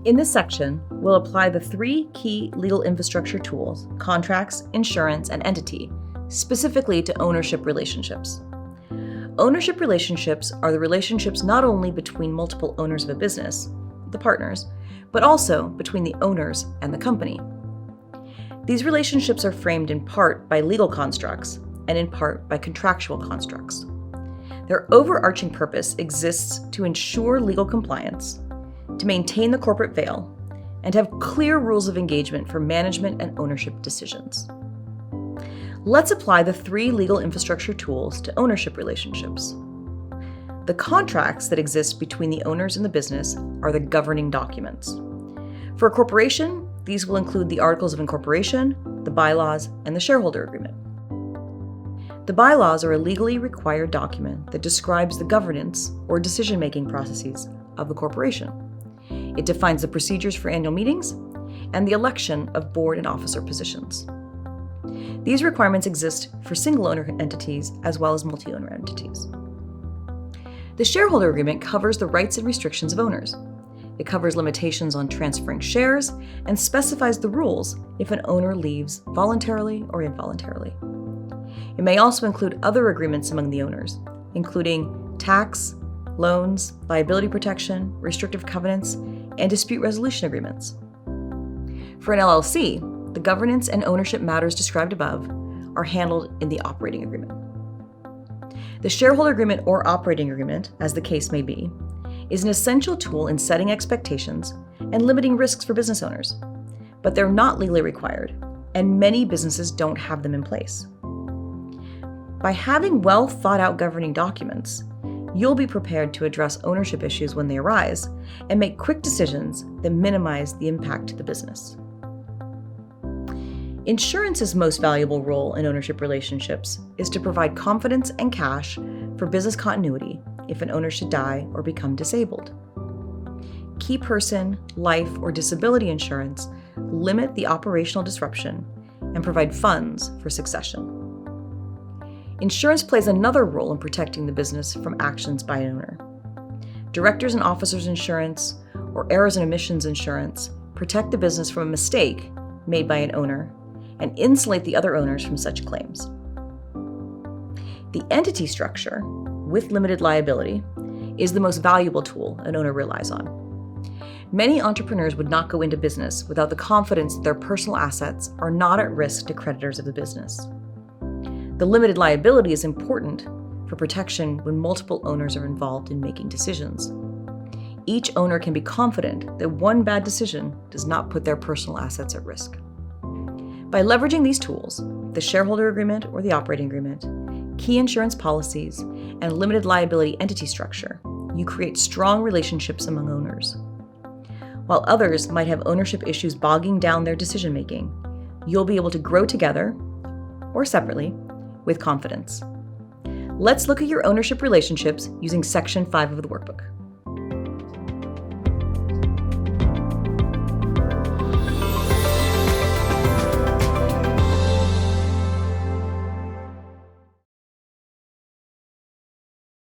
In this section, we'll apply the three key legal infrastructure tools: contracts, insurance, and entity, specifically to ownership relationships. Ownership relationships are the relationships not only between multiple owners of a business, the partners, but also between the owners and the company. These relationships are framed in part by legal constructs and in part by contractual constructs. Their overarching purpose exists to ensure legal compliance, to maintain the corporate veil, and to have clear rules of engagement for management and ownership decisions. Let's apply the three legal infrastructure tools to ownership relationships. The contracts that exist between the owners and the business are the governing documents. For a corporation, these will include the articles of incorporation, the bylaws, and the shareholder agreement. The bylaws are a legally required document that describes the governance or decision-making processes of the corporation. It defines the procedures for annual meetings and the election of board and officer positions. These requirements exist for single-owner entities as well as multi-owner entities. The shareholder agreement covers the rights and restrictions of owners. It covers limitations on transferring shares and specifies the rules if an owner leaves voluntarily or involuntarily. It may also include other agreements among the owners, including tax, loans, liability protection, restrictive covenants, and dispute resolution agreements. For an LLC, the governance and ownership matters described above are handled in the operating agreement. The shareholder agreement or operating agreement, as the case may be, is an essential tool in setting expectations and limiting risks for business owners, but they're not legally required, and many businesses don't have them in place. By having well thought out governing documents, you'll be prepared to address ownership issues when they arise and make quick decisions that minimize the impact to the business. Insurance's most valuable role in ownership relationships is to provide confidence and cash for business continuity if an owner should die or become disabled. Key person, life, or disability insurance limit the operational disruption and provide funds for succession. Insurance plays another role in protecting the business from actions by an owner. Directors and officers insurance or errors and omissions insurance protect the business from a mistake made by an owner and insulate the other owners from such claims. The entity structure, with limited liability, is the most valuable tool an owner relies on. Many entrepreneurs would not go into business without the confidence that their personal assets are not at risk to creditors of the business. The limited liability is important for protection when multiple owners are involved in making decisions. Each owner can be confident that one bad decision does not put their personal assets at risk. By leveraging these tools, the shareholder agreement or the operating agreement, key insurance policies, and limited liability entity structure, you create strong relationships among owners. While others might have ownership issues bogging down their decision-making, you'll be able to grow together, or separately, with confidence. Let's look at your ownership relationships using Section 5 of the workbook.